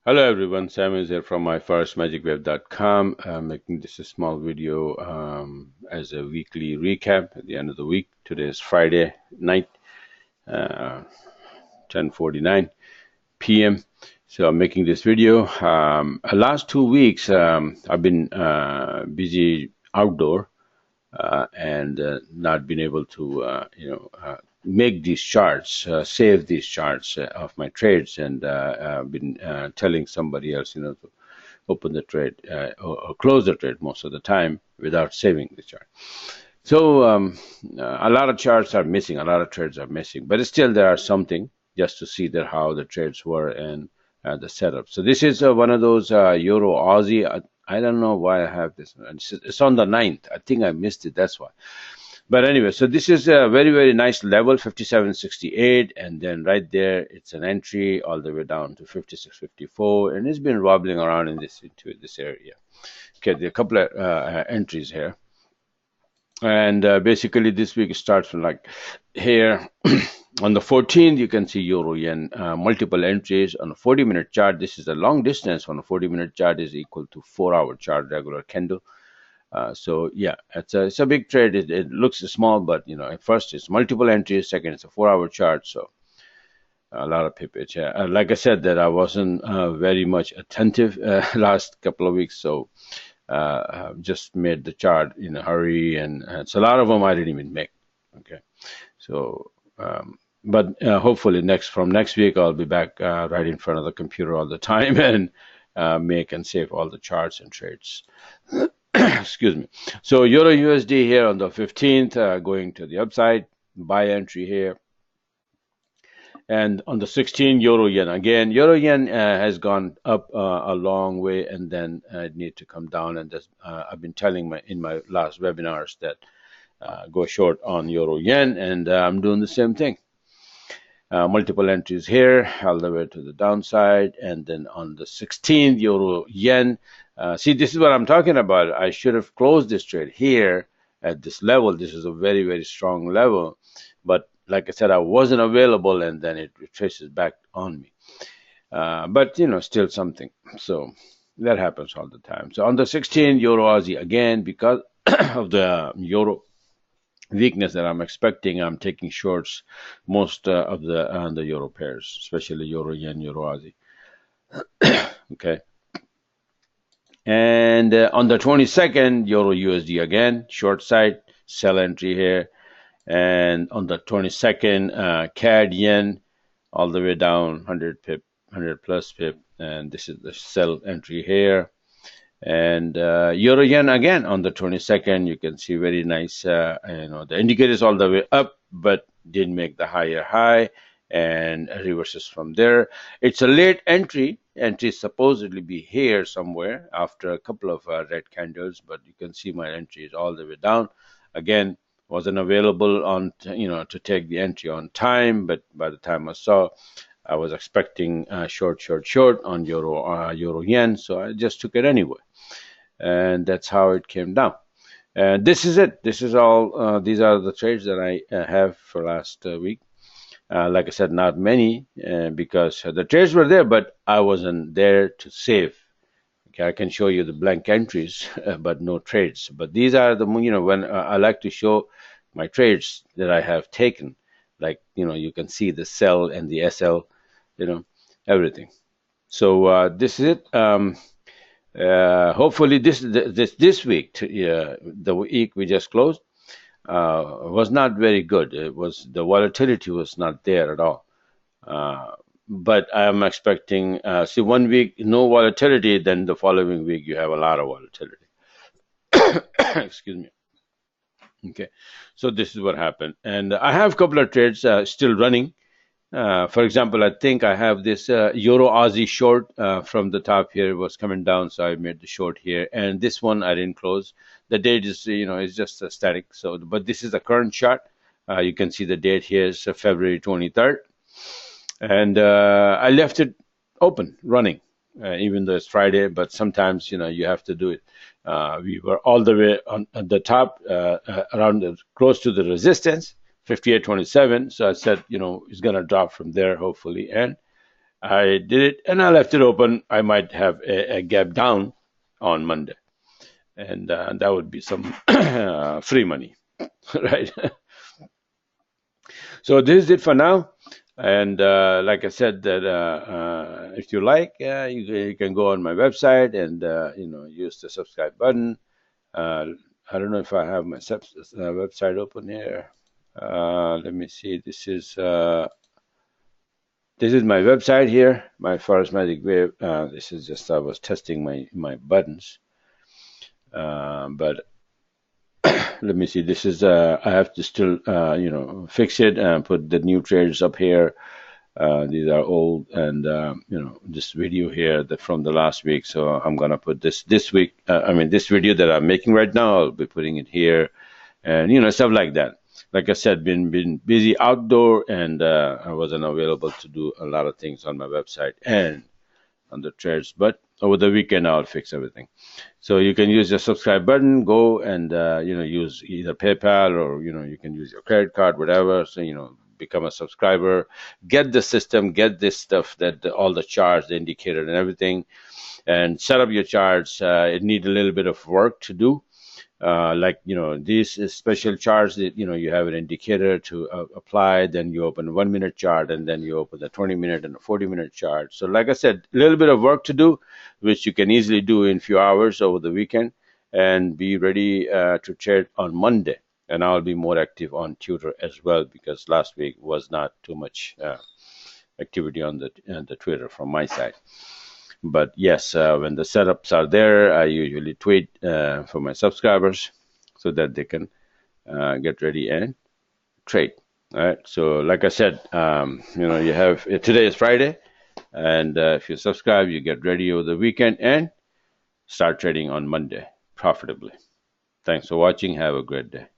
Hello everyone, Sam is here from myfirstmagicweb.com. I'm making this a small video as a weekly recap at the end of the week. Today is Friday night, 10:49 p.m. So I'm making this video. Last 2 weeks, I've been busy outdoor and not been able to, make these charts, save these charts of my trades, and I've been telling somebody else, to open the trade or close the trade most of the time without saving the chart. So a lot of charts are missing, a lot of trades are missing, but still there are something just to see that how the trades were and the setup. So this is one of those Euro-Aussie. I don't know why I have this. It's on the 9th. I think I missed it. That's why. But anyway, so this is a very, very nice level, 57.68. And then right there, it's an entry all the way down to 56.54. And it's been wobbling around into this area. Okay, there are a couple of entries here. And basically, this week starts from like here. On the 14th, you can see euro yen multiple entries on a 40-minute chart. This is a long distance on a 40-minute chart is equal to 4-hour chart regular candle. So yeah, it's a big trade. It looks small, but at first it's multiple entries. Second, it's a 4-hour chart. So a lot of pippage. Like I said, that I wasn't very much attentive last couple of weeks, so just made the chart in a hurry, and so a lot of them I didn't even make. Okay, so. But hopefully from next week I'll be back right in front of the computer all the time and make and save all the charts and trades. Excuse me. So Euro USD here on the 15th, going to the upside, buy entry here. And on the 16th, Euro Yen again. Euro Yen has gone up a long way, and then it need to come down. And I've been telling in my last webinars that go short on Euro Yen, and I'm doing the same thing. Multiple entries here, all the way to the downside. And then on the 16th, Euro Yen. See, this is what I'm talking about. I should have closed this trade here at this level. This is a very, very strong level. But like I said, I wasn't available, and then it retraces back on me. But, still something. So that happens all the time. So on the 16th, Euro Aussie, again, because of the Euro weakness that I'm expecting, I'm taking shorts most of the Euro pairs, especially Euro Yen, Euro Aussie. Okay. And on the 22nd, Euro USD again, short side, sell entry here. And on the 22nd, CAD Yen, all the way down 100 pip, 100 plus pip. And this is the sell entry here. And Euro Yen again on the 22nd, you can see very nice, the indicators all the way up, but didn't make the higher high, and reverses from there. It's a late entry. Entry is supposedly be here somewhere after a couple of red candles, but you can see my entry is all the way down. Again, wasn't available on, to take the entry on time, but by the time I saw, I was expecting short on Euro Yen, so I just took it anyway. And that's how it came down. And this is it. This is all. These are the trades that I have for last week. Like I said, not many because the trades were there, but I wasn't there to save. Okay, I can show you the blank entries, but no trades. But these are the, when I like to show my trades that I have taken. Like, you can see the sell and the SL, everything. So this is it. Hopefully this week, the week we just closed, was not very good. The volatility was not there at all. But I am expecting, see, 1 week no volatility, then the following week you have a lot of volatility. Excuse me. Okay, so this is what happened, and I have a couple of trades still running. For example, I think I have this Euro Aussie short from the top here. It was coming down, so I made the short here. And this one I didn't close. The date is, is just static. So, but this is the current chart. You can see the date here is February 23rd. And I left it open, running, even though it's Friday. But sometimes, you have to do it. We were all the way at the top, around close to the resistance. 58.27. So I said, it's going to drop from there, hopefully. And I did it and I left it open. I might have a gap down on Monday, and that would be some free money, right? So this is it for now. And like I said, that if you like, you can go on my website and use the subscribe button. Uh, I don't know if I have my website open here. Let me see. This is my website here, my Forex Magic Wave. This is just I was testing my buttons, but let me see. This is I have to still fix it and put the new trades up here. These are old, and this video here that from the last week. So I'm gonna put this week. This video that I'm making right now, I'll be putting it here, and stuff like that. Like I said, been busy outdoor, and I wasn't available to do a lot of things on my website and on the trades. But over the weekend, I'll fix everything. So you can use the subscribe button. Go and use either PayPal or you can use your credit card, whatever. So become a subscriber, get the system, get this stuff that all the charts, the indicator, and everything, and set up your charts. It needs a little bit of work to do. These special charts that you have an indicator to apply, then you open a 1 minute chart, and then you open the 20-minute and a 40-minute chart. So like I said, a little bit of work to do, which you can easily do in a few hours over the weekend, and be ready to trade on Monday. And I'll be more active on Twitter as well, because last week was not too much activity on the Twitter from my side. But yes, when the setups are there, I usually tweet for my subscribers so that they can get ready and trade. All right. So like I said, you have today is Friday, and if you subscribe, you get ready over the weekend and start trading on Monday profitably. Thanks for watching. Have a great day.